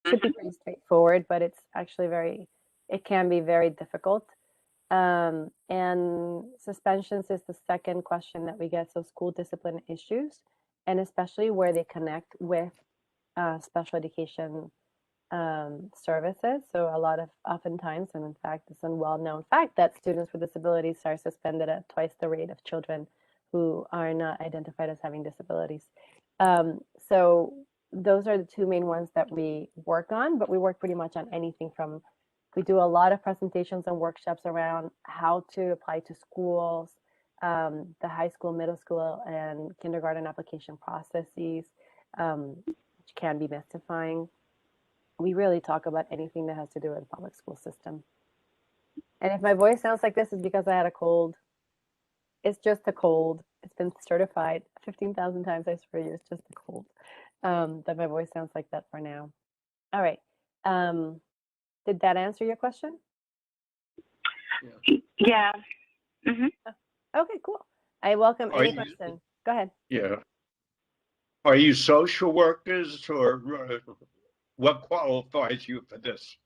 should be pretty straightforward, but it's actually it can be very difficult. And suspensions is the second question that we get. So school discipline issues, and especially where they connect with special education services. So a lot of oftentimes, and in fact, it's a well-known fact that students with disabilities are suspended at twice the rate of children who are not identified as having disabilities. So those are the two main ones that we work on, but we work pretty much on anything from, we do a lot of presentations and workshops around how to apply to schools, the high school, middle school, and kindergarten application processes, which can be mystifying. We really talk about anything that has to do with the public school system. And if my voice sounds like this, it's because I had a cold. It's just a cold. It's been certified 15,000 times, I swear you, it's just a cold. That my voice sounds like that for now. All right. Did that answer your question? Yeah. Mm-hmm. Okay, cool. I welcome any question. Go ahead. Yeah. Are you social workers, or what qualifies you for this?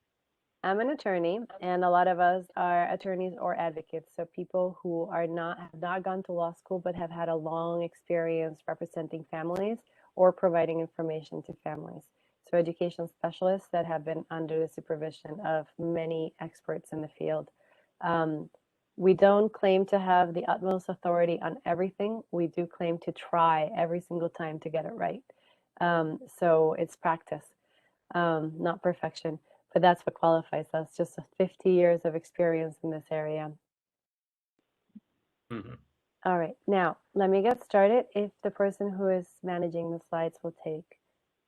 I'm an attorney, and a lot of us are attorneys or advocates. So people who have not gone to law school, but have had a long experience representing families or providing information to families. So education specialists that have been under the supervision of many experts in the field. We don't claim to have the utmost authority on everything. We do claim to try every single time to get it right. So it's practice, not perfection. But that's what qualifies us, just 50 years of experience in this area. Mm-hmm. All right, now let me get started. If the person who is managing the slides will take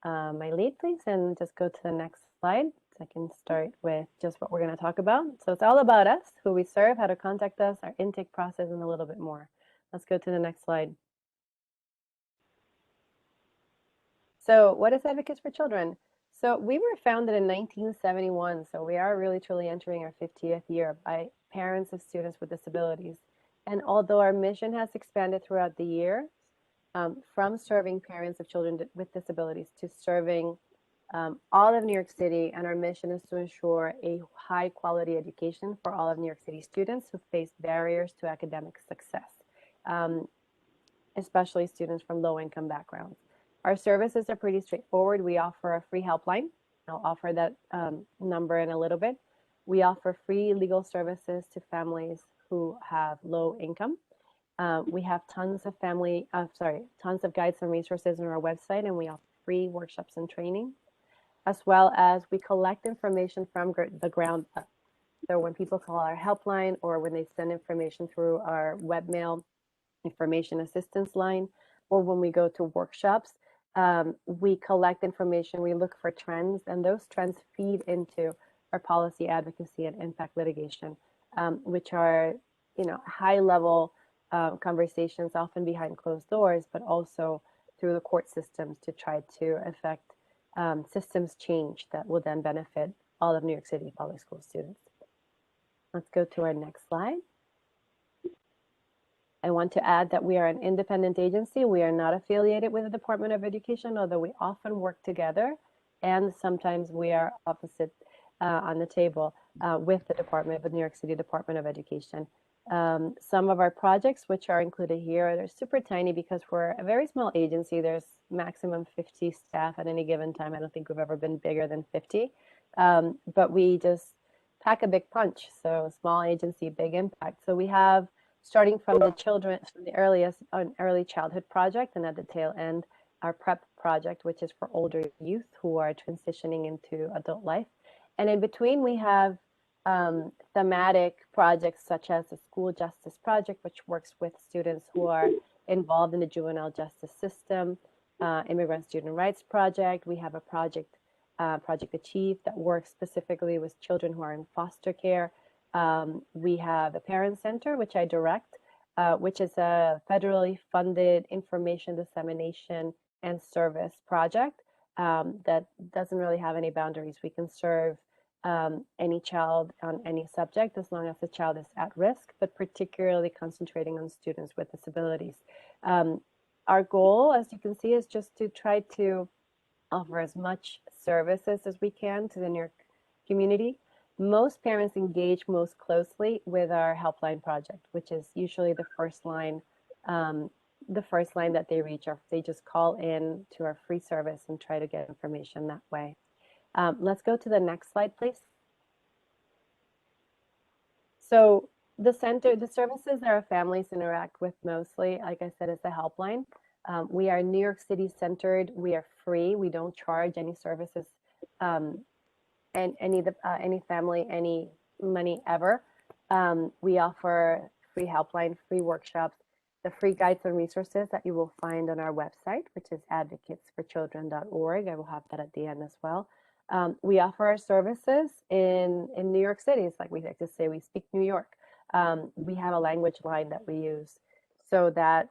my lead, please, and just go to the next slide. So I can start with just what we're going to talk about. So it's all about us, who we serve, how to contact us, our intake process, and a little bit more. Let's go to the next slide. So what is Advocates for Children? So we were founded in 1971, so we are really truly entering our 50th year by parents of students with disabilities. And although our mission has expanded throughout the year, from serving parents of children with disabilities to serving all of New York City, and our mission is to ensure a high quality education for all of New York City students who face barriers to academic success, especially students from low income backgrounds. Our services are pretty straightforward. We offer a free helpline. I'll offer that number in a little bit. We offer free legal services to families who have low income. We have tons of guides and resources on our website, and we offer free workshops and training, as well as we collect information from the ground up. So when people call our helpline, or when they send information through our webmail information assistance line, or when we go to workshops, we collect information, we look for trends, and those trends feed into our policy advocacy and impact litigation, which are, high level conversations, often behind closed doors, but also through the court systems to try to affect systems change that will then benefit all of New York City public school students. Let's go to our next slide. I want to add that we are an independent agency. We are not affiliated with the Department of Education, although we often work together, and sometimes we are opposite on the table with the New York City Department of Education. Some of our projects, which are included here, they're super tiny because we're a very small agency. There's maximum 50 staff at any given time. I don't think we've ever been bigger than 50, but we just pack a big punch. So small agency, big impact. So we have, starting from the children, from the early childhood project, and at the tail end, our prep project, which is for older youth who are transitioning into adult life. And in between, we have thematic projects such as the School Justice Project, which works with students who are involved in the juvenile justice system, Immigrant Student Rights Project. We have a project, Project Achieve, that works specifically with children who are in foster care. We have a parent center, which I direct, which is a federally funded information dissemination and service project that doesn't really have any boundaries. We can serve any child on any subject as long as the child is at risk, but particularly concentrating on students with disabilities. Our goal, as you can see, is just to try to offer as much services as we can to the New York community. Most parents engage most closely with our helpline project, which is usually the first line that they reach, or they just call in to our free service and try to get information that way. Let's go to the next slide, please. So the services that our families interact with mostly, like I said, is the helpline. We are New York City centered. We are free. We don't charge any services, and any family, any money ever. We offer free helpline, free workshops, the free guides and resources that you will find on our website, which is advocatesforchildren.org. I will have that at the end as well. We offer our services in New York City. It's like we like to say, we speak New York. We have a language line that we use so that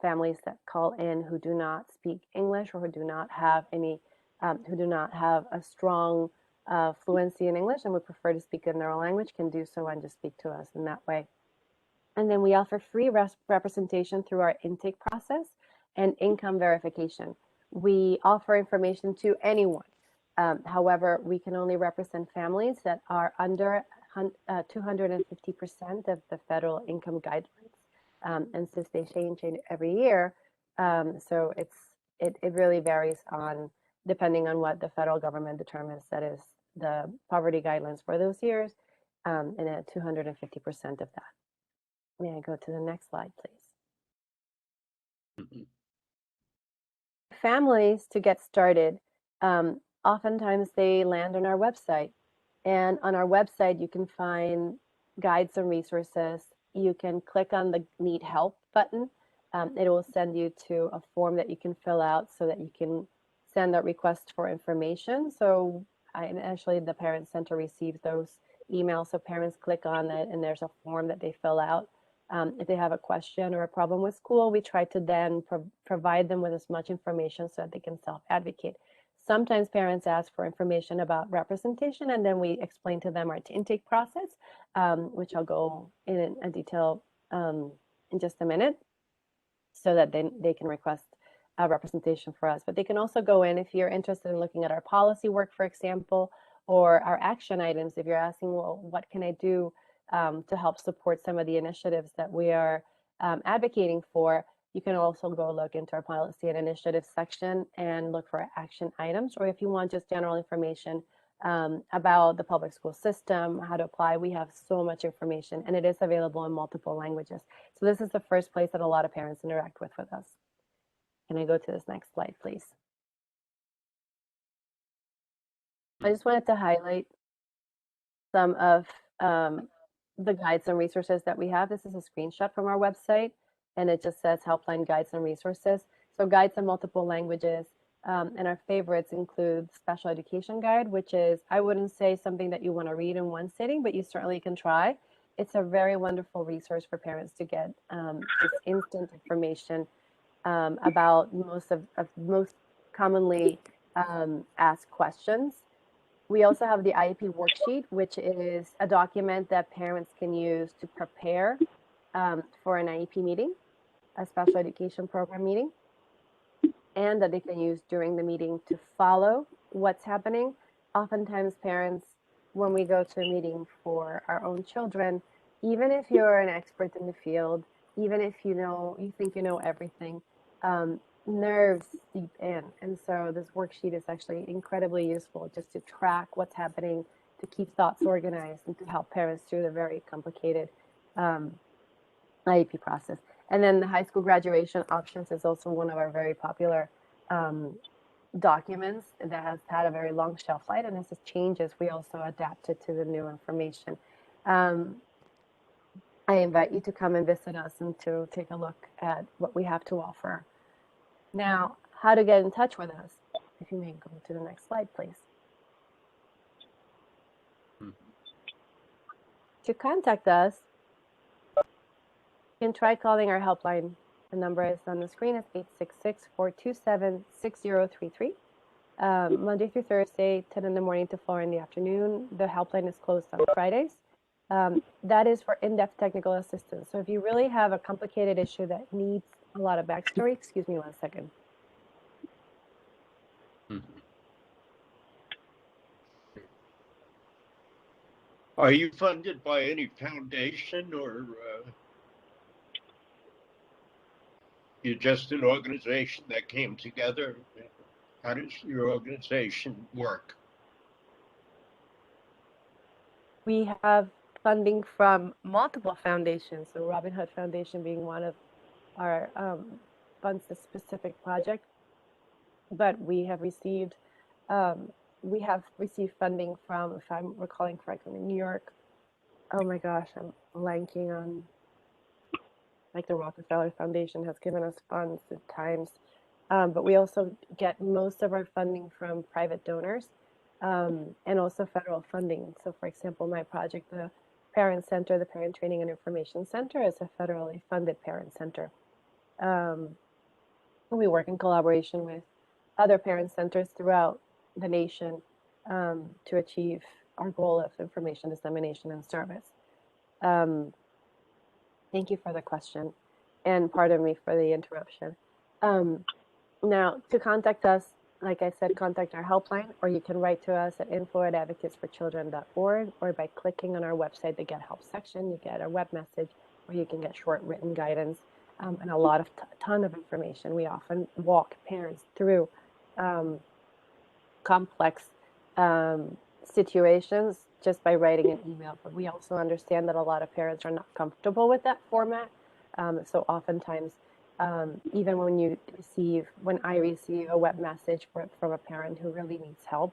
families that call in who do not speak English or who do not have a strong fluency in English and would prefer to speak in their own language can do so and just speak to us in that way. And then we offer free representation through our intake process and income verification. We offer information to anyone. However, we can only represent families that are under 250% of the federal income guidelines. And since they change every year, so it really varies depending on what the federal government determines that is the poverty guidelines for those years, and at 250% of that. May I go to the next slide, please? Families, to get started, oftentimes they land on our website. And on our website, you can find guides and resources. You can click on the Need Help button. It will send you to a form that you can fill out so that you can send a request for information. So actually, the Parent Center receives those emails. So parents click on it, and there's a form that they fill out. If they have a question or a problem with school, we try to then provide them with as much information so that they can self-advocate. Sometimes parents ask for information about representation, and then we explain to them our intake process, which I'll go in detail in just a minute, so that then they can request a representation for us. But they can also go in if you're interested in looking at our policy work, for example, or our action items. If you're asking, well, what can I do to help support some of the initiatives that we are advocating for, you can also go look into our policy and initiatives section and look for action items. Or if you want just general information about the public school system, how to apply, we have so much information, and it is available in multiple languages. So this is the first place that a lot of parents interact with us. Can I go to this next slide, please? I just wanted to highlight some of the guides and resources that we have. This is a screenshot from our website, and it just says Helpline Guides and Resources. So guides in multiple languages, and our favorites include Special Education Guide, which is, I wouldn't say something that you want to read in one sitting, but you certainly can try. It's a very wonderful resource for parents to get just instant information about most commonly asked questions. We also have the Iep Worksheet, which is a document that parents can use to prepare for an IEP meeting, a special education program meeting, and that they can use during the meeting to follow what's happening. Oftentimes parents, when we go to a meeting for our own children, even if you're an expert in the field, even if you think you know everything, nerves seep in. And so this worksheet is actually incredibly useful just to track what's happening, to keep thoughts organized, and to help parents through the very complicated IEP process. And then the high school graduation options is also one of our very popular documents that has had a very long shelf life, and as it changes, we also adapt it to the new information. I invite you to come and visit us and to take a look at what we have to offer. Now, how to get in touch with us? If you may go to the next slide, please. To contact us, you can try calling our helpline. The number is on the screen. It's 866-427-6033. Monday through Thursday, 10 in the morning to 4 in the afternoon. The helpline is closed on Fridays. That is for in-depth technical assistance. So if you really have a complicated issue that needs a lot of backstory, excuse me one second. Are you funded by any foundation, or you're just an organization that came together? How does your organization work? We have funding from multiple foundations, the Robin Hood Foundation being one of our funds a specific project, but we have received funding from, if I'm recalling correctly, in New York. Oh my gosh, I'm blanking on, like the Rockefeller Foundation has given us funds at times. But we also get most of our funding from private donors and also federal funding. So for example, my project, the Parent Center, the Parent Training and Information Center, is a federally funded parent center. We work in collaboration with other parent centers throughout the nation to achieve our goal of information dissemination and service. Thank you for the question, and pardon me for the interruption. Now, to contact us, like I said, contact our helpline, or you can write to us at info@advocatesforchildren.org, or by clicking on our website, the Get Help section, you get a web message, or you can get short written guidance and a lot of ton of information. We often walk parents through complex situations just by writing an email, but we also understand that a lot of parents are not comfortable with that format. So oftentimes, even when I receive a web message from a parent who really needs help,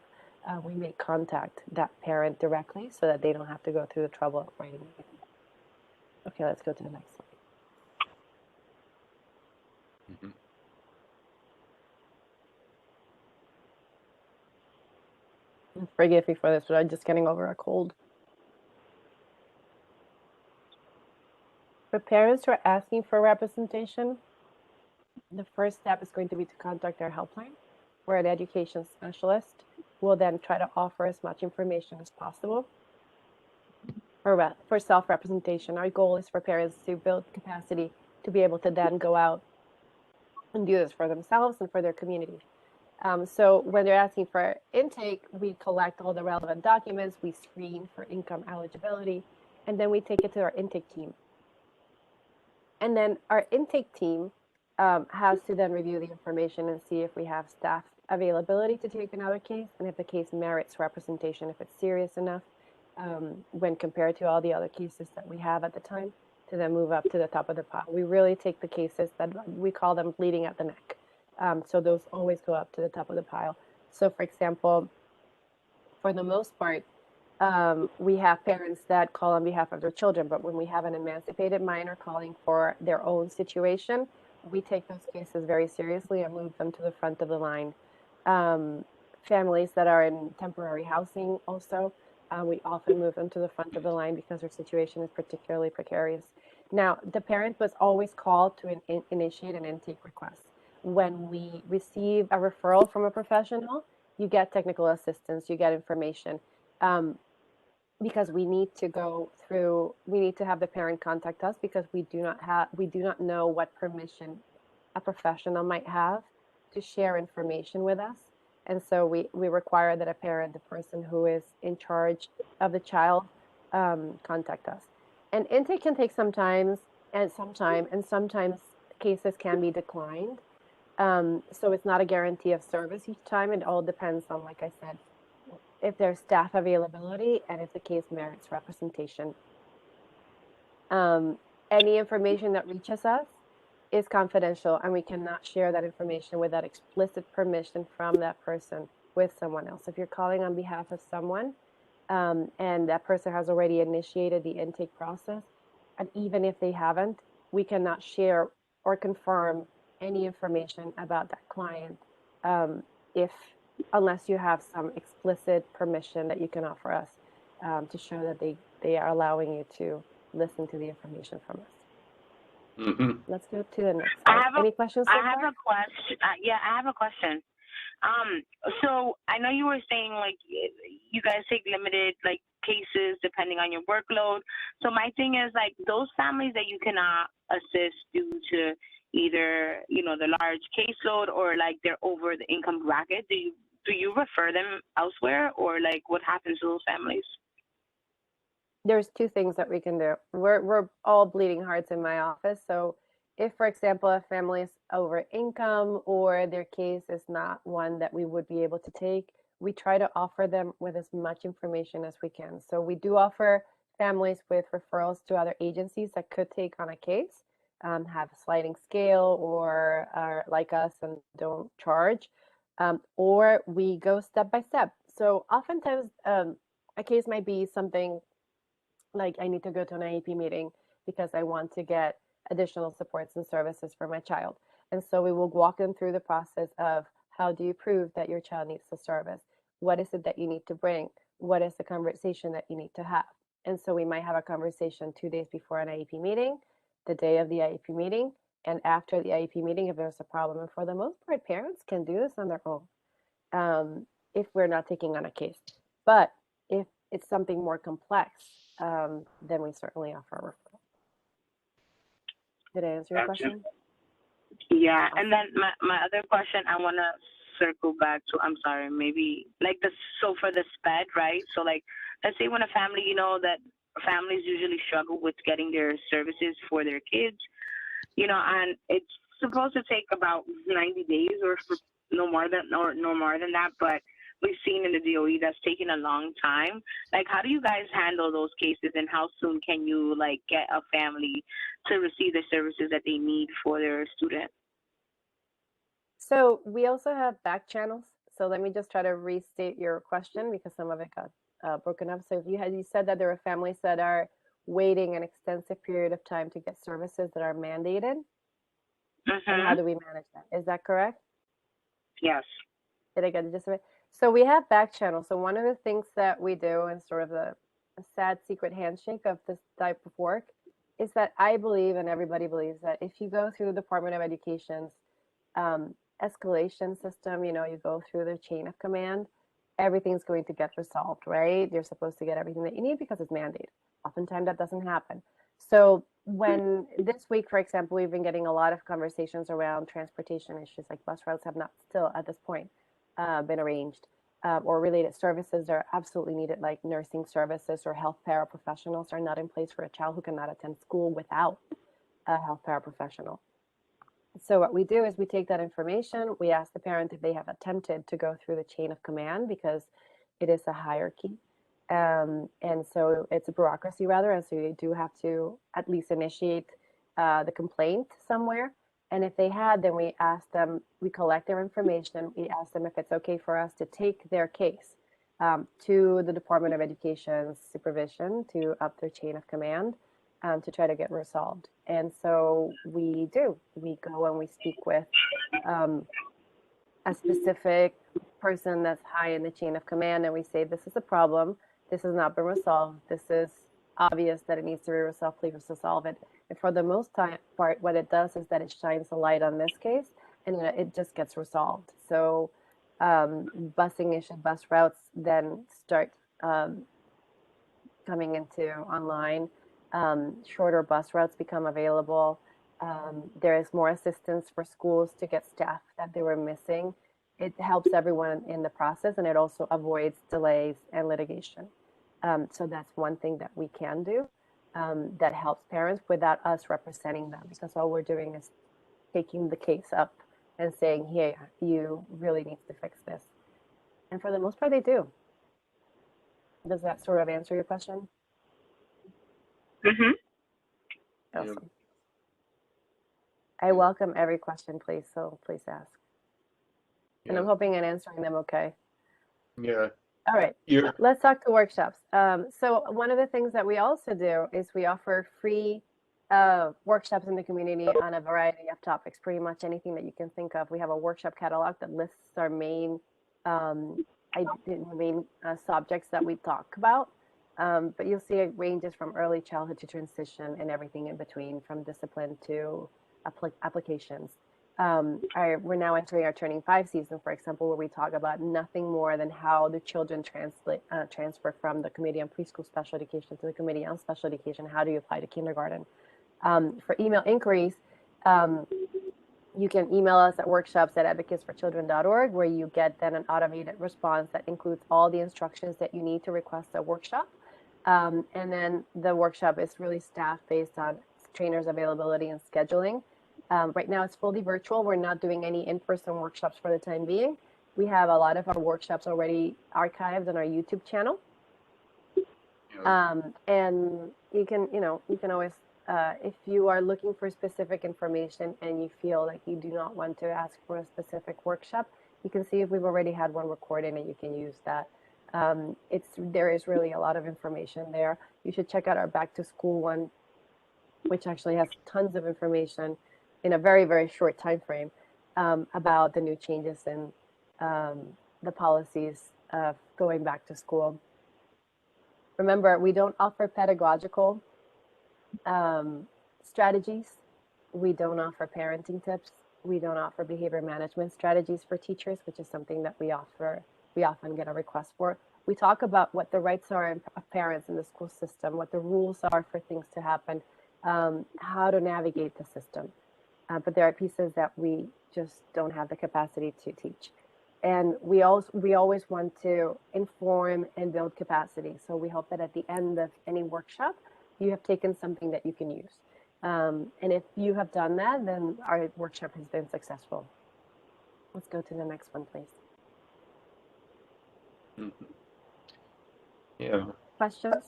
we may contact that parent directly so that they don't have to go through the trouble of writing it. Okay, let's go to the next slide. Mhm. Forgive me for this, but I'm just getting over a cold. For parents who are asking for representation, the first step is going to be to contact our helpline, where an education specialist will then try to offer as much information as possible. For self-representation, our goal is for parents to build capacity to be able to then go out and do this for themselves and for their community. So when they're asking for intake, we collect all the relevant documents, we screen for income eligibility, and then we take it to our intake team. And then our intake team has to then review the information and see if we have staff availability to take another case, and if the case merits representation, if it's serious enough when compared to all the other cases that we have at the time, to then move up to the top of the pile. We really take the cases that we call them bleeding at the neck. So those always go up to the top of the pile. So for example, for the most part, we have parents that call on behalf of their children, but when we have an emancipated minor calling for their own situation, we take those cases very seriously and move them to the front of the line. Families that are in temporary housing also, we often move them to the front of the line because their situation is particularly precarious. Now, the parent was always called to initiate an intake request. When we receive a referral from a professional, you get technical assistance, you get information. Because we need to have the parent contact us because we do not know what permission a professional might have to share information with us. And so we require that a parent, the person who is in charge of the child, contact us. And intake can take some time, and sometimes cases can be declined. So it's not a guarantee of service each time. It all depends on, like I said, if there's staff availability and if the case merits representation. Any information that reaches us is confidential, and we cannot share that information without explicit permission from that person with someone else. If you're calling on behalf of someone and that person has already initiated the intake process, and even if they haven't, we cannot share or confirm any information about that client unless you have some explicit permission that you can offer us to show that they are allowing you to listen to the information from us. Mm-hmm. Let's go to the next slide. Any questions so I have far? a question. I have a question. So I know you were saying like you guys take limited like cases depending on your workload. So my thing is like those families that you cannot assist due to either the large caseload or like they're over the income bracket. Do you refer them elsewhere, or like what happens to those families? there's two things that we can do. We're all bleeding hearts in my office. So if, for example, a family is over income or their case is not one that we would be able to take, we try to offer them with as much information as we can. So we do offer families with referrals to other agencies that could take on a case, have a sliding scale or are like us and don't charge, or we go step by step. So oftentimes a case might be something like I need to go to an IEP meeting because I want to get additional supports and services for my child. And so we will walk them through the process of how do you prove that your child needs the service? What is it that you need to bring? What is the conversation that you need to have? And so we might have a conversation 2 days before an IEP meeting, the day of the IEP meeting, and after the IEP meeting if there's a problem. And for the most part, parents can do this on their own if we're not taking on a case. But if it's something more complex, then we certainly offer a referral. Did I answer your question? Yeah, and then my other question, I want to circle back to, I'm sorry, maybe like this, so for the SPED, right? So like, let's say when a family, you know, that families usually struggle with getting their services for their kids, you know, and it's supposed to take about 90 days or no more than that, but we've seen in the DOE that's taking a long time. Like, how do you guys handle those cases, and how soon can you like get a family to receive the services that they need for their student? So we also have back channels. So let me just try to restate your question because some of it got broken up. So if you said that there are families that are waiting an extensive period of time to get services that are mandated, and how do we manage that? Is that correct? Yes. Did I get the gist of it? So we have back channels. So one of the things that we do, and sort of a sad secret handshake of this type of work, is that I believe, and everybody believes, that if you go through the Department of Education's escalation system, you know, you go through the chain of command, everything's going to get resolved, right? You're supposed to get everything that you need because it's mandated. Oftentimes that doesn't happen. So when this week, for example, we've been getting a lot of conversations around transportation issues, like bus routes have not still at this point been arranged, or related services are absolutely needed, like nursing services or health paraprofessionals are not in place for a child who cannot attend school without a health paraprofessional. So what we do is we take that information, we ask the parent if they have attempted to go through the chain of command because it is a hierarchy. And so it's a bureaucracy rather, and so you do have to at least initiate the complaint somewhere. And if they had, then we ask them, we collect their information, we ask them if it's okay for us to take their case to the Department of Education's supervision to up their chain of command to try to get resolved. And so we do. We go and we speak with a specific person that's high in the chain of command, and we say, this is a problem. This has not been resolved. This is obvious that it needs to be resolved. Please resolve it. And for the most part, what it does is that it shines a light on this case, and it just gets resolved. So busing issues, bus routes then start coming into online. Shorter bus routes become available. There is more assistance for schools to get staff that they were missing. It helps everyone in the process, and it also avoids delays and litigation. So that's one thing that we can do that helps parents without us representing them, because all we're doing is taking the case up and saying, hey, you really need to fix this. And for the most part, they do. Does that sort of answer your question? Mm-hmm. Awesome. I welcome every question, please. So please ask. And I'm hoping I'm answering them okay. Yeah. All right. Let's talk to workshops. So one of the things that we also do is we offer free workshops in the community on a variety of topics, pretty much anything that you can think of. We have a workshop catalog that lists our main subjects that we talk about. But you'll see it ranges from early childhood to transition and everything in between, from discipline to applications. We're now entering our Turning 5 season, for example, where we talk about nothing more than how the children transfer from the Committee on Preschool Special Education to the Committee on Special Education. How do you apply to kindergarten? For email inquiries, you can email us at workshops@advocatesforchildren.org, where you get then an automated response that includes all the instructions that you need to request a workshop. And then the workshop is really staff based on trainers availability and scheduling. Right now it's fully virtual. We're not doing any in-person workshops for the time being. We have a lot of our workshops already archived on our YouTube channel. And you can always, if you are looking for specific information and you feel like you do not want to ask for a specific workshop, you can see if we've already had one recorded and you can use that. There is really a lot of information there. You should check out our back to school one, which actually has tons of information in a very, very short time frame about the new changes in the policies of going back to school. Remember, we don't offer pedagogical strategies. We don't offer parenting tips. We don't offer behavior management strategies for teachers, which is something that we often get a request for. We talk about what the rights are of parents in the school system, what the rules are for things to happen, how to navigate the system. But there are pieces that we just don't have the capacity to teach. And we always want to inform and build capacity. So we hope that at the end of any workshop, you have taken something that you can use. And if you have done that, then our workshop has been successful. Let's go to the next one, please. Yeah. Questions?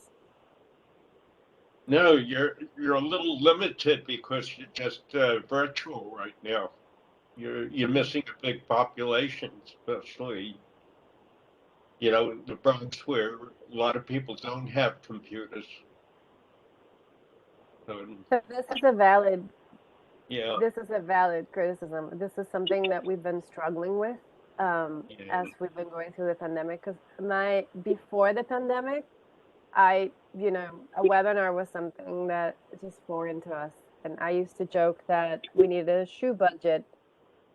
No, you're a little limited because you're just virtual right now. You're missing a big population, especially, the Bronx, where a lot of people don't have computers. So this is a valid yeah. This is a valid criticism. This is something that we've been struggling with as we've been going through the pandemic. Because before the pandemic, a webinar was something that just foreign to us. And I used to joke that we needed a shoe budget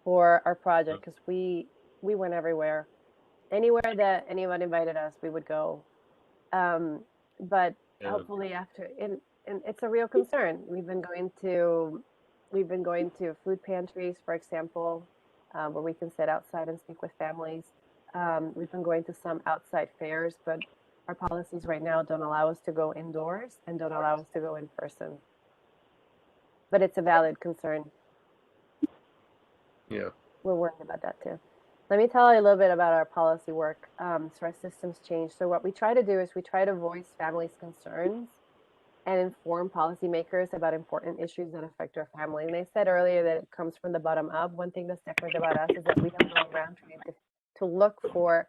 for our project because we went everywhere. Anywhere that anyone invited us, we would go. But hopefully and it's a real concern. We've been going to food pantries, for example, where we can sit outside and speak with families. We've been going to some outside fairs, but our policies right now don't allow us to go indoors and don't allow us to go in person. But it's a valid concern. Yeah. We're worried about that too. Let me tell you a little bit about our policy work. So our systems change. So what we try to do is we try to voice families' concerns and inform policymakers about important issues that affect our family. And they said earlier that it comes from the bottom up. One thing that's different about us is that we don't go around trying to look for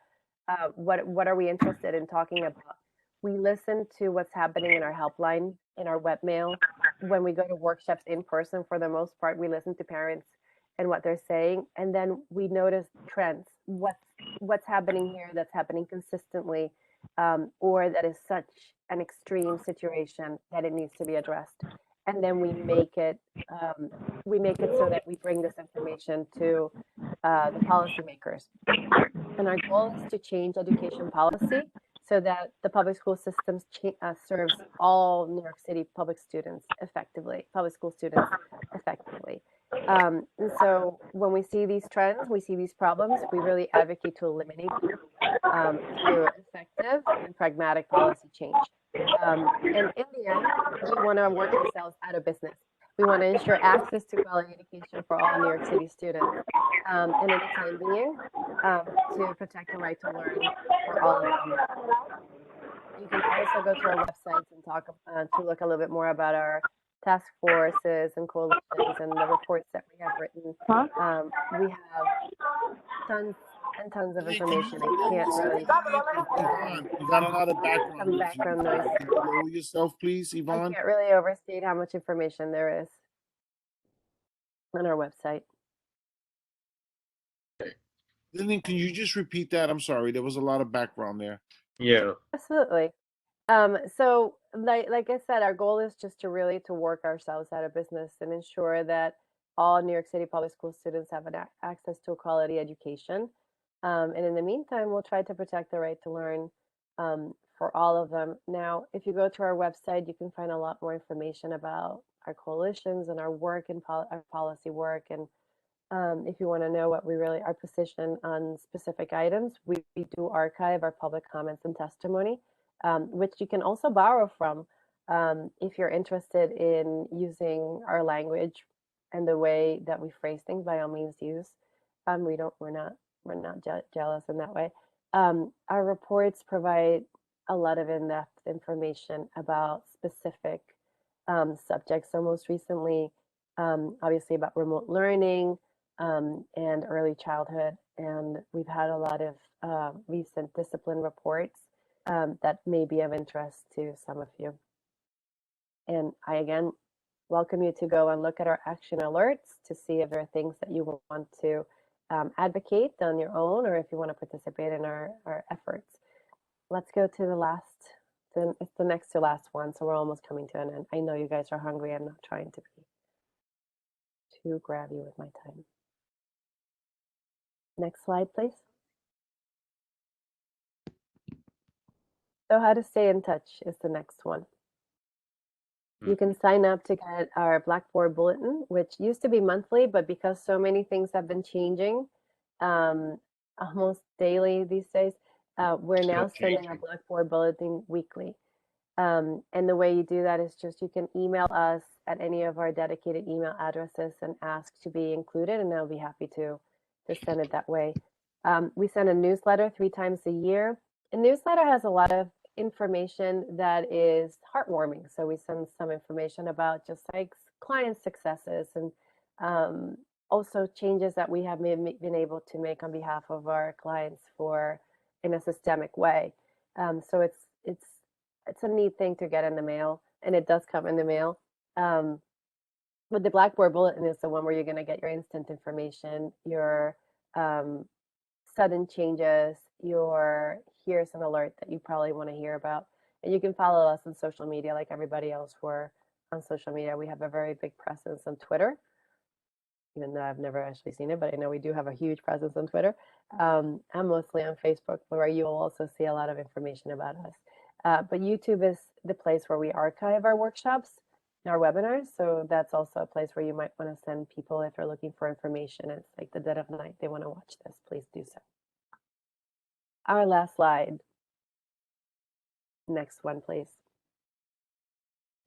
what are we interested in talking about. We listen to what's happening in our helpline, in our webmail. When we go to workshops in person, for the most part, we listen to parents and what they're saying, and then we notice trends. What's happening here that's happening consistently, or that is such an extreme situation that it needs to be addressed. And then we make it so that we bring this information to the policymakers. And our goal is to change education policy so that the public school systems serves all New York City public school students effectively. And so when we see these trends, we see these problems, we really advocate to eliminate them through effective and pragmatic policy change. And in the end, we want to work ourselves out of business. We want to ensure access to quality education for all New York City students. And in the time being, to protect the right to learn for all of them. You can also go to our websites and to look a little bit more about our task forces and coalitions and the reports that we have written. We have tons and tons of information. I can't really. Yvonne, you got a lot of background noise. Can you lower yourself, please, Yvonne? I can't really overstate how much information there is on our website. Lillian, can you just repeat that? I'm sorry, there was a lot of background there. Yeah. Absolutely. So like I said, our goal is just to work ourselves out of business and ensure that all New York City public school students have access to a quality education. And in the meantime, we'll try to protect the right to learn for all of them. Now, if you go to our website, you can find a lot more information about our coalitions and our work and our policy work. And if you want to know what our position on specific items, we do archive our public comments and testimony. which you can also borrow from if you're interested in using our language and the way that we phrase things. By all means, use. We're not jealous in that way. Our reports provide a lot of in-depth information about specific subjects. So most recently, obviously about remote learning and early childhood. And we've had a lot of recent discipline reports that may be of interest to some of you. And I, again, welcome you to go and look at our action alerts to see if there are things that you want to advocate on your own, or if you want to participate in our efforts. Let's go to the last, it's the next to last one, so we're almost coming to an end. I know you guys are hungry. I'm not trying to be too grabby with my time. Next slide, please. So how to stay in touch is the next one. You can sign up to get our Blackboard Bulletin, which used to be monthly, but because so many things have been changing almost daily these days, we're now sending our Blackboard Bulletin weekly. And the way you do that is just you can email us at any of our dedicated email addresses and ask to be included, and I'll be happy to send it that way. We send a newsletter 3 times a year. A newsletter has a lot of information that is heartwarming. So we send some information about just like client successes and also changes that we have been able to make on behalf of our clients in a systemic way. So it's a neat thing to get in the mail, and it does come in the mail. But the Blackboard Bulletin is the one where you're going to get your instant information, your sudden changes, here's an alert that you probably want to hear about. And you can follow us on social media like everybody else. We're on social media. We have a very big presence on Twitter, even though I've never actually seen it, but I know we do have a huge presence on Twitter. I'm mostly on Facebook, where you'll also see a lot of information about us. But YouTube is the place where we archive our workshops, our webinars. So that's also a place where you might want to send people if they're looking for information. It's like the dead of night, they want to watch this, please do so. Our last slide. Next one, please.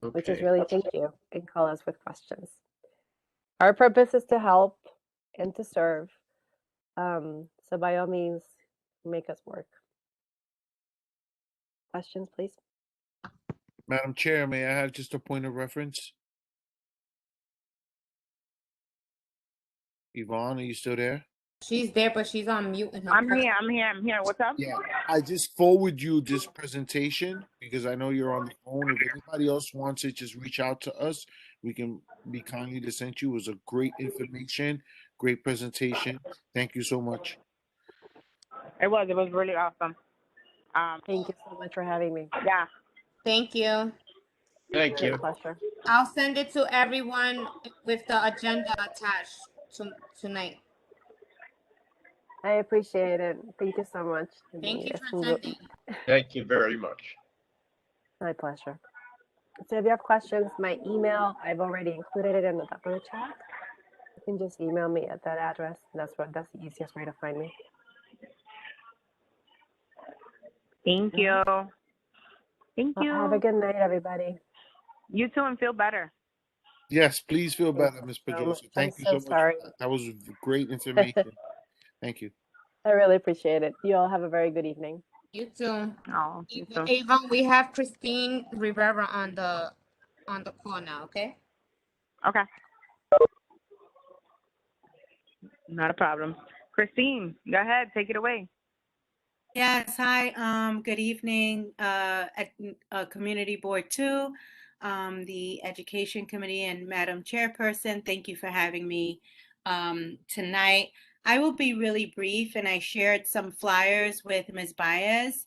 Okay. Which is really thank you, and call us with questions. Our purpose is to help and to serve. So by all means, make us work. Questions, please. Madam Chair, may I have just a point of reference? Yvonne, are you still there? She's there, but she's on mute. I'm here. What's up? Yeah, I just forward you this presentation because I know you're on the phone. If anybody else wants it, just reach out to us. We can be kindly to send you. It was a great information, great presentation. Thank you so much. It was really awesome. Thank you so much for having me. Yeah. Thank you. Thank you. Pleasure. I'll send it to everyone with the agenda attached tonight. I appreciate it. Thank you so much. Thank you for sending. Thank you very much. My pleasure. So if you have questions, my email, I've already included it in the top of the chat. You can just email me at that address. That's the easiest way to find me. Thank you. Thank you. Have a good night, everybody. You too, and feel better. Yes, please feel better, Ms. Pedrosa. Thank you so much. Sorry. That was great information. Thank you. I really appreciate it. You all have a very good evening. You too. Oh, you too. Avon, we have Christine Rivera on the call now, okay? Okay. Not a problem. Christine, go ahead. Take it away. Yes, hi, good evening, at Community Board 2, the Education Committee, and Madam Chairperson, thank you for having me tonight. I will be really brief, and I shared some flyers with Ms. Baez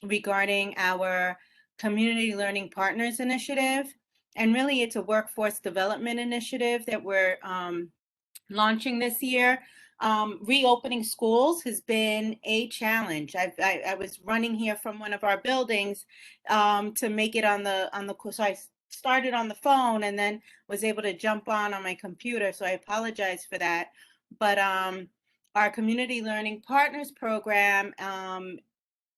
regarding our Community Learning Partners Initiative, and really it's a workforce development initiative that we're launching this year. Reopening schools has been a challenge. I was running here from one of our buildings to make it on the so I started on the phone and then was able to jump on my computer. So I apologize for that. But our Community Learning Partners program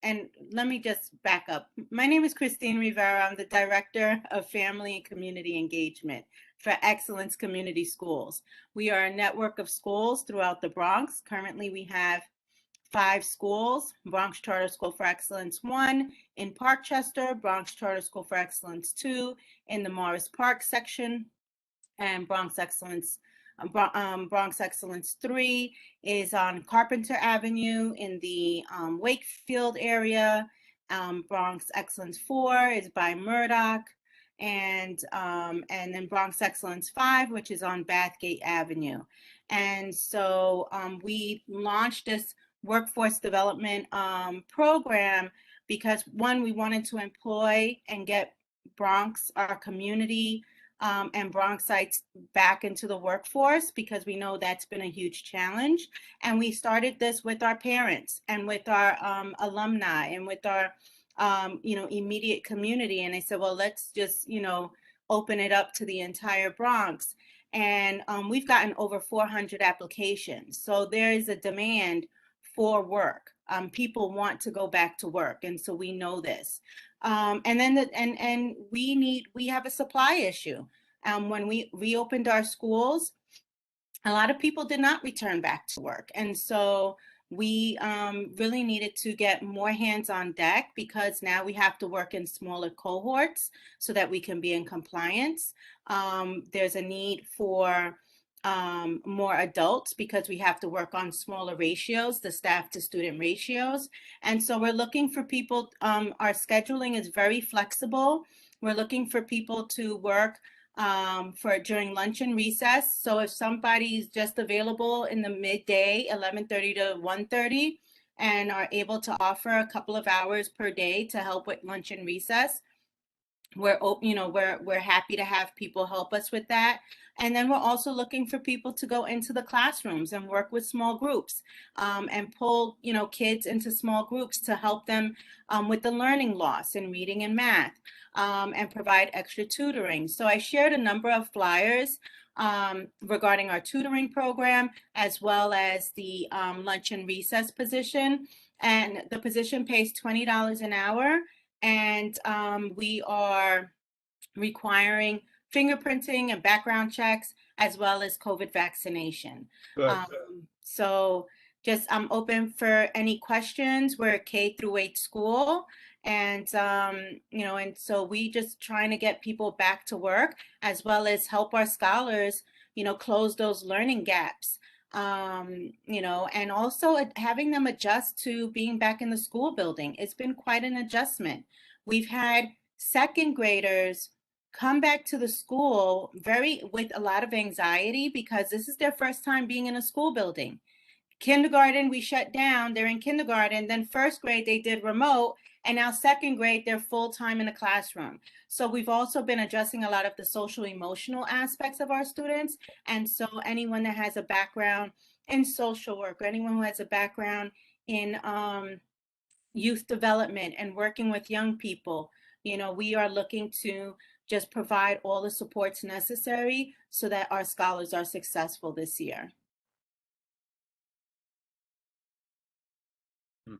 and let me just back up. My name is Christine Rivera. I'm the Director of Family and Community Engagement for Excellence Community Schools. We are a network of schools throughout the Bronx. Currently, we have 5 schools: Bronx Charter School for Excellence 1 in Parkchester, Bronx Charter School for Excellence 2 in the Morris Park section, and Bronx Excellence 3 is on Carpenter Avenue in the Wakefield area. Bronx Excellence 4 is by Murdoch, and then Bronx Excellence 5, which is on Bathgate Avenue. And so we launched this workforce development program because, one, we wanted to employ and get Bronx, our community, and Bronxites back into the workforce, because we know that's been a huge challenge. And we started this with our parents and with our alumni and with our immediate community. And I said, well, let's just open it up to the entire Bronx. And we've gotten over 400 applications. So there is a demand for work. People want to go back to work, and so we know this. And then we have a supply issue. When we reopened our schools, a lot of people did not return back to work, and so we really needed to get more hands on deck, because now we have to work in smaller cohorts so that we can be in compliance. There's a need for more adults, because we have to work on smaller ratios, the staff to student ratios. And so we're looking for people. Our scheduling is very flexible. We're looking for people to work during lunch and recess. So if somebody's just available in the midday, 11:30 to 1:30, and are able to offer a couple of hours per day to help with lunch and recess, we're happy to have people help us with that. And then we're also looking for people to go into the classrooms and work with small groups, and pull kids into small groups to help them with the learning loss in reading and math, and provide extra tutoring. So I shared a number of flyers regarding our tutoring program, as well as the lunch and recess position. And the position pays $20 an hour. And we are requiring fingerprinting and background checks, as well as COVID vaccination. Good. So just I'm open for any questions. We're a K-8 school, and and so we just trying to get people back to work, as well as help our scholars close those learning gaps. And also having them adjust to being back in the school building. It's been quite an adjustment. We've had second graders come back to the school with a lot of anxiety, because this is their first time being in a school building. Kindergarten, we shut down. They're in kindergarten. Then first grade, they did remote. And now second grade, they're full-time in the classroom. So we've also been addressing a lot of the social emotional aspects of our students. And so anyone that has a background in social work, or anyone who has a background in youth development and working with young people, we are looking to just provide all the supports necessary so that our scholars are successful this year.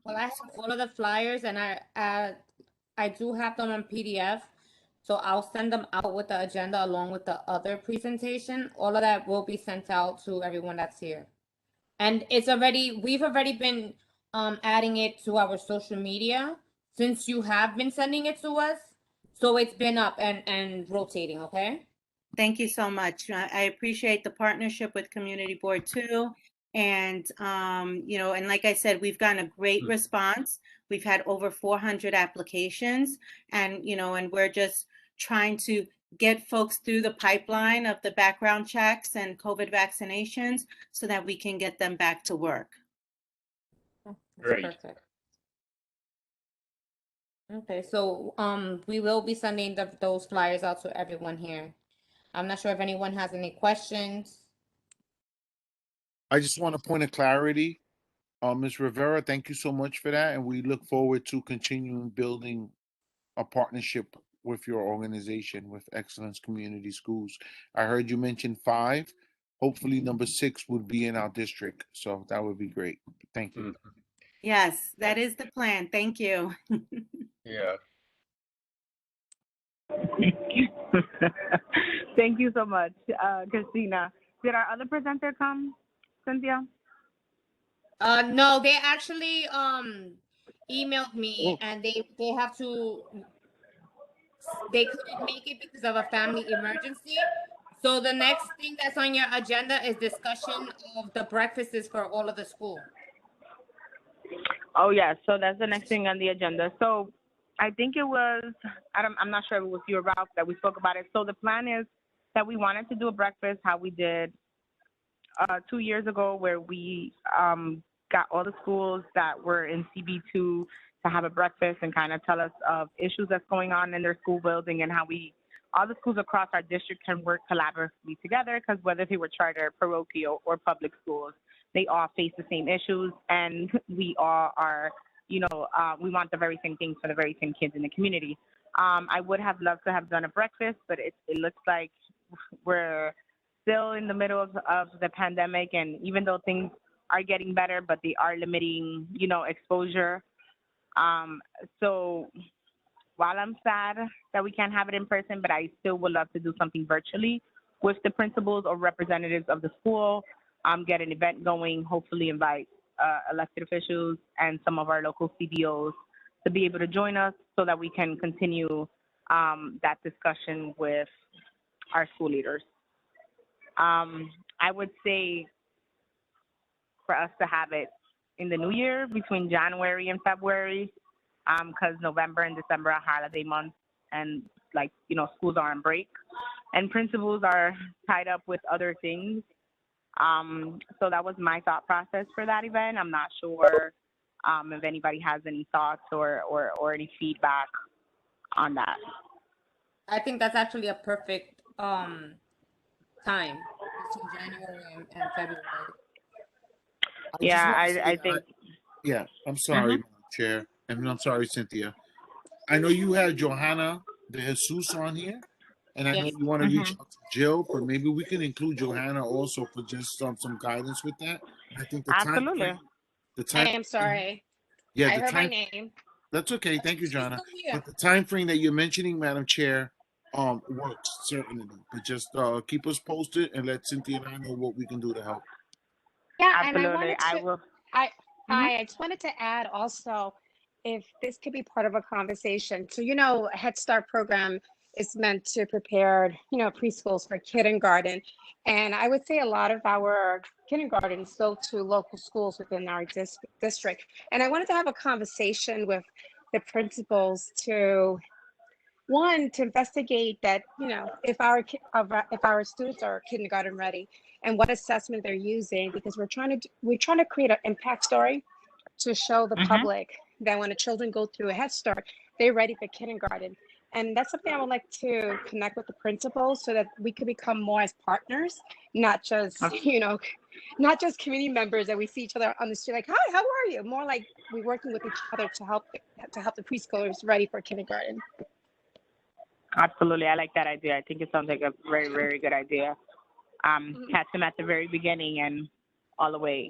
Well, I have all of the flyers, and I do have them on PDF, so I'll send them out with the agenda along with the other presentation. All of that will be sent out to everyone that's here, and we've already been adding it to our social media since you have been sending it to us, so it's been up and rotating. Okay. Thank you so much. I appreciate the partnership with Community Board 2. And, and like I said, we've gotten a great response. We've had over 400 applications, and, and we're just trying to get folks through the pipeline of the background checks and COVID vaccinations so that we can get them back to work. That's Great. perfect. Okay, so we will be sending those flyers out to everyone here. I'm not sure if anyone has any questions. I just want a point of clarity. Ms. Rivera, thank you so much for that. And we look forward to continuing building a partnership with your organization, with Excellence Community Schools. I heard you mention 5. Hopefully number 6 would be in our district. So that would be great. Thank you. Yes, that is the plan. Thank you. Yeah. Thank you so much, Christina. Did our other presenter come, Cynthia? No, they actually emailed me Oh, and they have to they couldn't make it because of a family emergency. So the next thing that's on your agenda is discussion of the breakfasts for all of the school. Oh, yes. So that's the next thing on the agenda. So I think it was, I'm not sure if it was you or Ralph that we spoke about it. So the plan is that we wanted to do a breakfast, how we did 2 years ago, where we got all the schools that were in CB2 to have a breakfast and kind of tell us of issues that's going on in their school building and how all the schools across our district can work collaboratively together, because whether they were charter, parochial, or public schools, they all face the same issues, and we all are, we want the very same things for the very same kids in the community. I would have loved to have done a breakfast, but it looks like we're still in the middle of the pandemic, and even though things are getting better, but they are limiting, exposure. So while I'm sad that we can't have it in person, but I still would love to do something virtually with the principals or representatives of the school, get an event going, hopefully invite elected officials and some of our local CDOs to be able to join us so that we can continue that discussion with our school leaders. I would say for us to have it in the new year between January and February, because November and December are holiday months, and schools are on break and principals are tied up with other things. So that was my thought process for that event. I'm not sure if anybody has any thoughts or any feedback on that. I think that's actually a perfect time between January and February. I just Yeah, want to I say, think. yeah, I'm sorry, Madam Chair, and I'm sorry, Cynthia. I know you had Johanna de Jesus on here, and I know Yes. you want to reach out to Jill, but maybe we can include Johanna also for just some guidance with that. And I think Absolutely. the I time, am sorry. yeah, I the heard my time. name. That's okay. Thank you, She's Johanna. still here. But the time frame that you're mentioning, Madam Chair, works certainly. But just keep us posted and let Cynthia and I know what we can do to help. Yeah, and I Absolutely. wanted I to, will. I, Mhm. I just wanted to add also, if this could be part of a conversation. So, Head Start program is meant to prepare, preschools for kindergarten. And I would say a lot of our kindergartens go to local schools within our district. And I wanted to have a conversation with the principals to investigate that, if our students are kindergarten ready and what assessment they're using, because we're trying to create an impact story to show the Mhm. public that when the children go through a Head Start, they're ready for kindergarten. And that's something I would like to connect with the principals so that we could become more as partners, not just, not just community members that we see each other on the street like, hi, how are you? More like we're working with each other to help the preschoolers ready for kindergarten. Absolutely. I like that idea. I think it sounds like a very, very good idea. Catch them at the very beginning and all the way,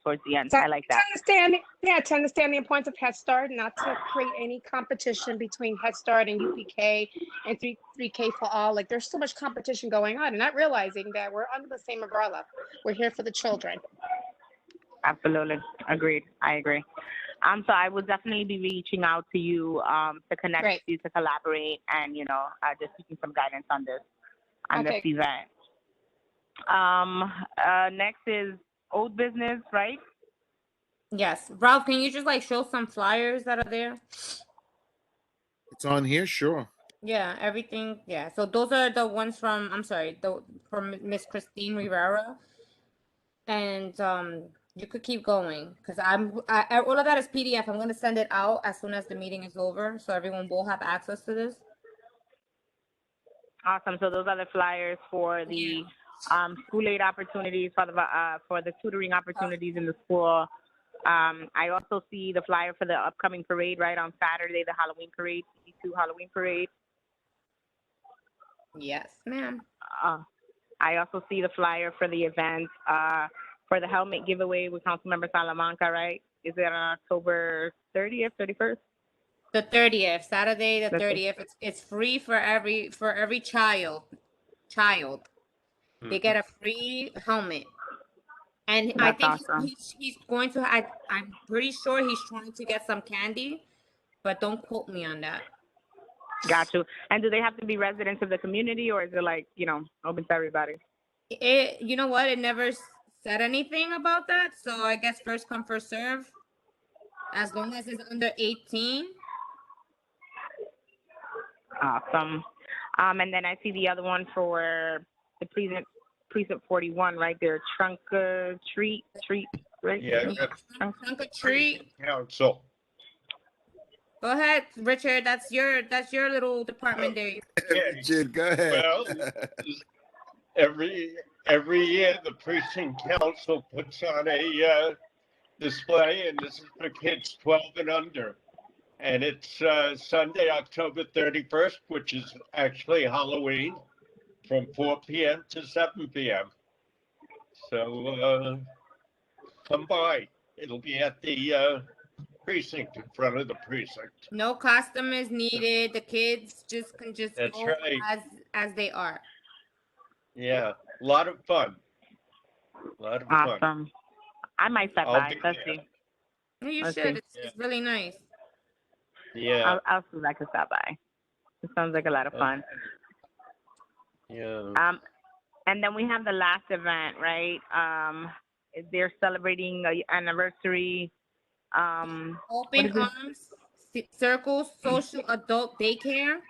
towards the end. To, I like that. to understand the importance of Head Start, not to create any competition between Head Start and UPK and 3K for all. Like there's so much competition going on and not realizing that we're under the same umbrella. We're here for the children. Absolutely. Agreed. I agree. So I will definitely be reaching out to you to connect Great. with you to collaborate and, just seeking some guidance on this Okay. event. Next is old business, right? Yes. Ralph, can you just show some flyers that are there? It's on here, sure. Yeah, everything. Yeah. So those are the ones from, I'm sorry, from Miss Christine Rivera. And you could keep going because all of that is PDF. I'm gonna send it out as soon as the meeting is over, so everyone will have access to this. Awesome. So those are the flyers for the school aid opportunities, for the tutoring opportunities in the school. I also see the flyer for the upcoming parade, right, on Saturday, the Halloween parade, CB2 Halloween parade. Yes, ma'am. I also see the flyer for the event for the helmet giveaway with Councilmember Salamanca, right? Is it on October 30th, 31st? The 30th, Saturday the The 30th. It's free for every child. They get a free helmet. And I That's think awesome. he's going to. I'm pretty sure he's trying to get some candy, but don't quote me on that. Got you. And do they have to be residents of the community, or is it like, open to everybody? You know what? It never said anything about that, so I guess first come first serve. As long as it's under 18. Awesome. And then I see the other one for the precinct 41 right there. Trunk or treat, right? Yeah, Trunk or treat. council. Go ahead, Richard. That's your little department there. Richard, go ahead. Well, every year the precinct council puts on a display, and this is for kids 12 and under. And it's Sunday, October 31st, which is actually Halloween, from 4 p.m. to 7 p.m. So come by. It'll be at the precinct, in front of the precinct. No costume is needed. The kids can just That's go right. as they are. Yeah, a lot of fun. Awesome. I might stop I'll by. be Let's there. see. No, you Let's should. see. It's really nice. Yeah. I'll see if I can stop by. It sounds like a lot of fun. Yeah. And then we have the last event, right? They're celebrating an anniversary. Open Arms Circle Social Adult Daycare.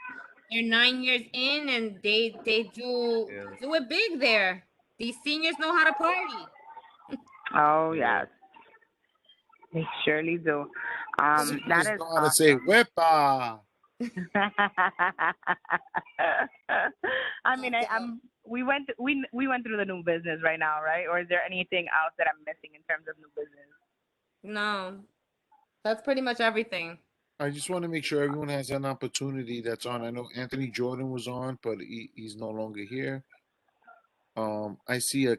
They're 9 years in, and they do it big there. These seniors know how to party. Oh yes, they surely do. That Just is know how to say awesome. "wepa." I mean, we went through the new business right now, right? Or is there anything else that I'm missing in terms of new business? No, that's pretty much everything. I just want to make sure everyone has an opportunity that's on. I know Anthony Jordan was on, but he's no longer here. I see a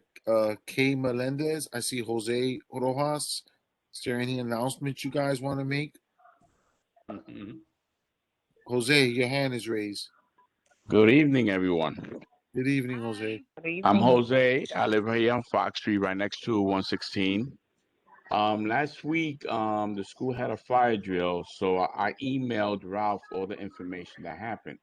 Kay Melendez. I see Jose Rojas. Is there any announcements you guys want to make? Mhm. Jose, your hand is raised. Good evening, everyone. Good evening, Jose. Good evening. I'm Jose. I live here on Fox Street, right next to 116. Last week, the school had a fire drill, so I emailed Ralph all the information that happened.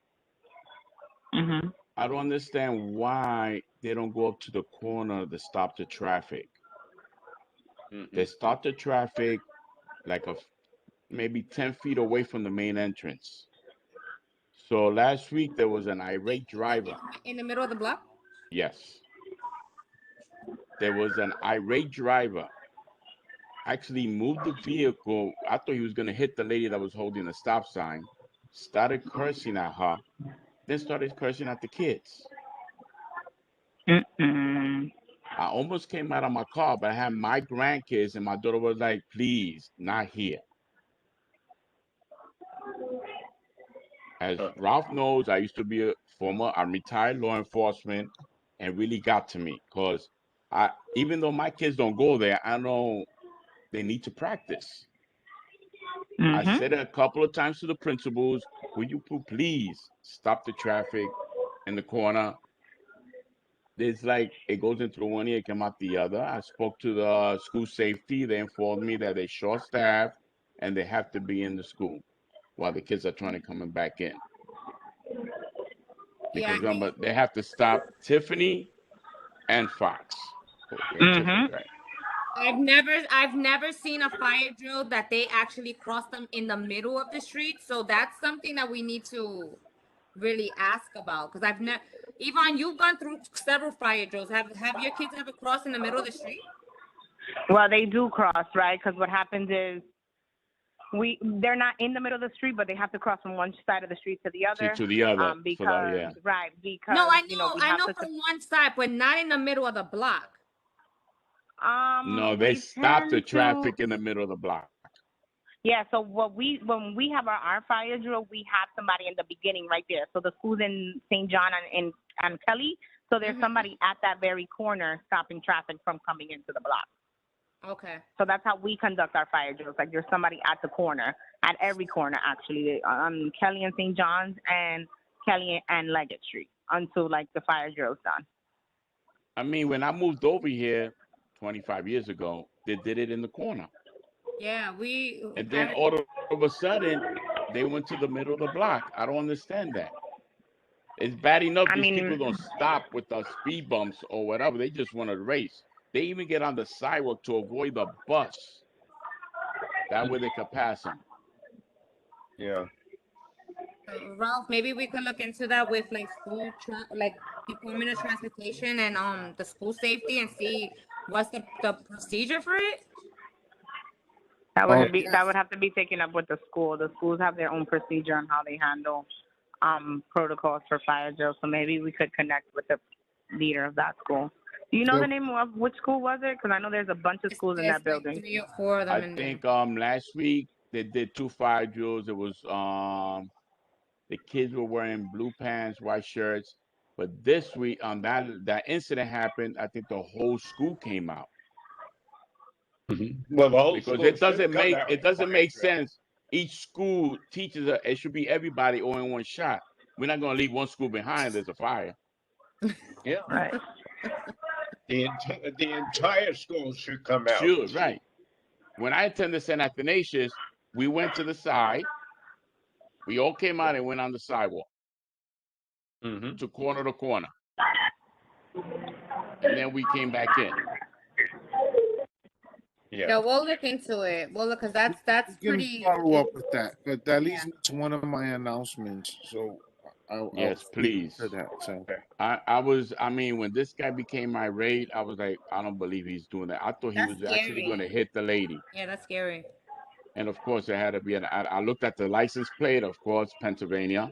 Mm-hmm. I don't understand why they don't go up to the corner to stop the traffic. They stop the traffic like maybe 10 feet away from the main entrance. So last week there was an irate driver. In the middle of the block? Yes. There was an irate driver. Actually moved the vehicle. I thought he was going to hit the lady that was holding the stop sign. Started cursing at her. Then started cursing at the kids. Mm-mm. I almost came out of my car, but I had my grandkids, and my daughter was like, please, not here. As Ralph knows, I used to be I'm retired law enforcement, and really got to me because even though my kids don't go there, I know they need to practice. I said it a couple of times to the principals, will you please stop the traffic in the corner? It's like it goes into one ear, come out the other. I spoke to the school safety. They informed me that they're short-staffed and they have to be in the school while the kids are trying to come back in. Because remember, they have to stop Tiffany and Fox. Tiffany, right? I've never seen a fire drill that they actually cross them in the middle of the street. So that's something that we need to really ask about. Because I've never, Yvonne, you've gone through several fire drills. Have your kids ever crossed in the middle of the street? Well, they do cross, right? Because what happens is they're not in the middle of the street, but they have to cross from one side of the street to the other. To the other. Because No, I know to, from one side, but not in the middle of the block. No, they stop the traffic in the middle of the block. Yeah, so when we have our fire drill, we have somebody in the beginning right there. So the school's in St. John and Kelly, so there's somebody at that very corner stopping traffic from coming into the block. Okay. So that's how we conduct our fire drills. Like there's somebody at the corner, at every corner actually, Kelly and St. John's and Kelly and Leggett Street until like the fire drill's done. I mean, when I moved over here 25 years ago, they did it in the corner. Yeah, And then all of a sudden, they went to the middle of the block. I don't understand that. It's bad enough these people don't stop with the speed bumps or whatever. They just want to race. They even get on the sidewalk to avoid the bus. That way they could pass them. Yeah. Ralph, maybe we could look into that with like like Department of Transportation and the school safety and see what's the procedure for it. That would have to be taken up with the school. The schools have their own procedure on how they handle protocols for fire drills. So maybe we could connect with the leader of that school. Do you know the name of which school was it? Because I know there's a bunch of schools in that building. Like 3 or 4 of them. I think last week they did 2 fire drills. It was the kids were wearing blue pants, white shirts. But this week, that incident happened, I think the whole school came out. Well, the whole because school it doesn't make fire drill. sense. Each school teaches it should be everybody all in one shot. We're not going to leave one school behind. There's a fire. Yeah. Right. The entire school should come out. Sure, right. When I attended St. Athanasius, we went to the side. We all came out and went on the sidewalk to corner to corner. And then we came back in. Yeah, we'll look into it. We'll look, because that's pretty. Follow up with that, but that leads me to one of my announcements. So, yes, please. To that, so. I mean, when this guy became irate, I was like, I don't believe he's doing that. I thought he was actually going to hit the lady. Yeah, that's scary. And of course, it had to be. I looked at the license plate, of course, Pennsylvania,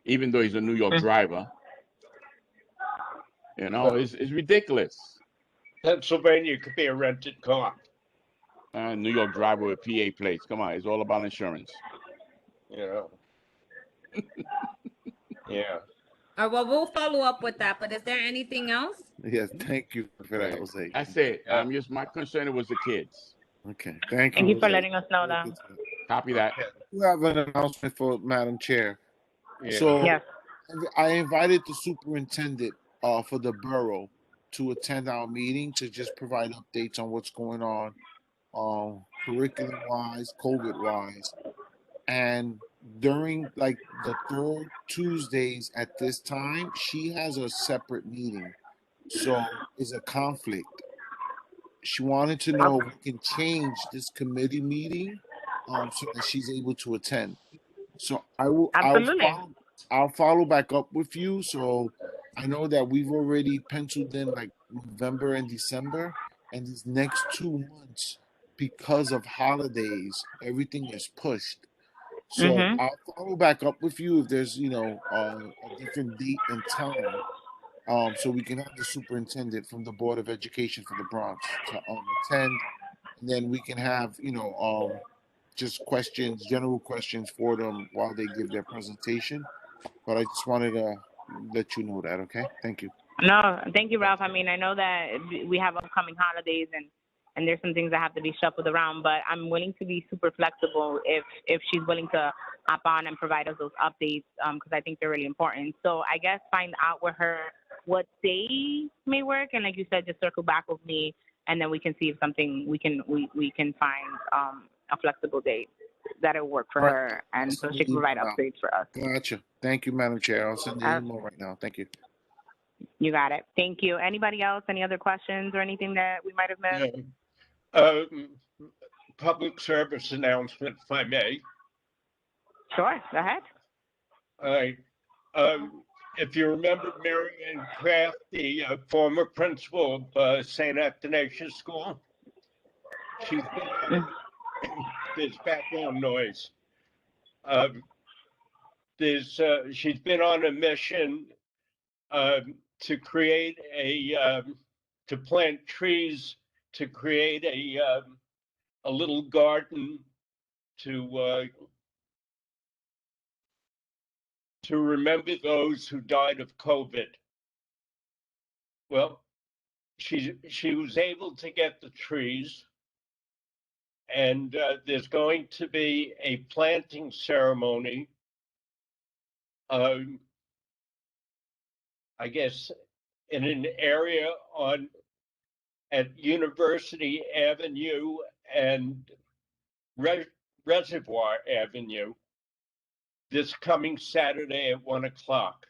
even though he's a New York driver. You know, it's ridiculous. Pennsylvania could be a rented car. New York driver with PA plates. Come on, it's all about insurance. Yeah. Yeah. All right, well, we'll follow up with that. But is there anything else? Yes, thank you for that, Jose. That's it. My concern was the kids. Okay, thank you. Thank you for letting us know that. Copy that. We have an announcement for Madam Chair. Yeah. So Yes. I invited the superintendent for the borough to attend our meeting to just provide updates on what's going on, curriculum wise, COVID wise, and during like the 3rd Tuesdays at this time, she has a separate meeting, so it's a conflict. She wanted to know if we can change this committee meeting so that she's able to attend. So I'll follow back up with you. So I know that we've already penciled in like November and December, and these next 2 months, because of holidays, everything is pushed. So I'll follow back up with you if there's, a different date and time, so we can have the superintendent from the Board of Education for the Bronx to attend, and then we can have, just questions, general questions for them while they give their presentation. But I just wanted to let you know that, okay? Thank you. No, thank you, Ralph. I mean, I know that we have upcoming holidays and there's some things that have to be shuffled around, but I'm willing to be super flexible if she's willing to hop on and provide us those updates, because I think they're really important. So I guess find out with her what day may work, and like you said, just circle back with me, and then we can see if something we can find a flexible date that'll work for her, and so she can provide updates for us. Gotcha. Thank you, Madam Chair. I'll send you an email right now. Thank you. You got it. Thank you. Anybody else? Any other questions or anything that we might have missed? Yeah. Public service announcement, if I may. Sure. Go ahead. All right. If you remember Marianne Kraft, the former principal of St. Athanasius School, she's been, there's background noise. She's been on a mission to create to plant trees, to create a little garden to remember those who died of COVID. Well, she was able to get the trees, and there's going to be a planting ceremony. I guess in an area at University Avenue and Reservoir Avenue this coming Saturday at 1 o'clock.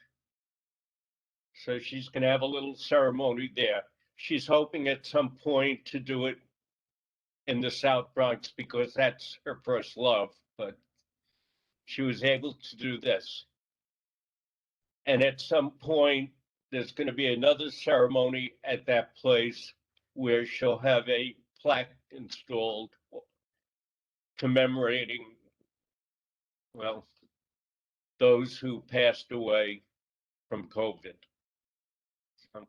So she's going to have a little ceremony there. She's hoping at some point to do it in the South Bronx because that's her first love, but she was able to do this. And at some point, there's going to be another ceremony at that place where she'll have a plaque installed commemorating, well, those who passed away from COVID. So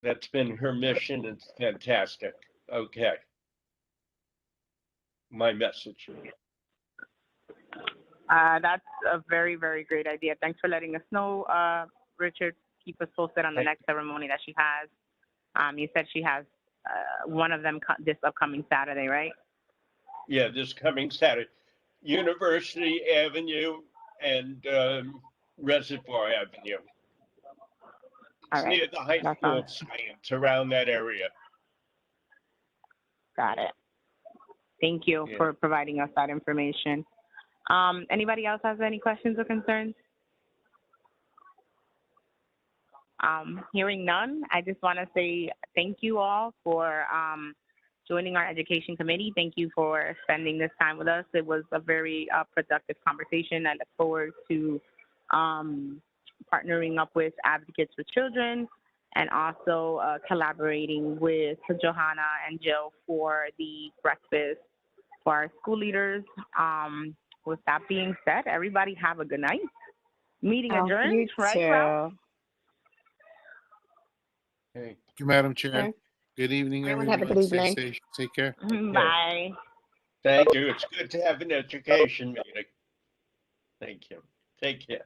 that's been her mission. It's fantastic. Okay. My message. That's a very, very great idea. Thanks for letting us know, Richard. Keep us posted on the next ceremony that she has. You said she has one of them this upcoming Saturday, right? Yeah, this coming Saturday. University Avenue and Reservoir Avenue. It's near the High School of Science, around that area. Got it. Thank you for providing us that information. Anybody else has any questions or concerns? Hearing none, I just want to say thank you all for joining our education committee. Thank you for spending this time with us. It was a very productive conversation. I look forward to partnering up with Advocates for Children and also collaborating with Johanna and Jill for the breakfast for our school leaders. With that being said, everybody have a good night. Meeting adjourned, you right, too. Ralph? Hey. Thank you, Madam Chair. Okay. Good evening, Everyone everyone. have a good Stay evening. safe. Take care. Bye. Thank you. It's good to have an education meeting. Thank you. Take care.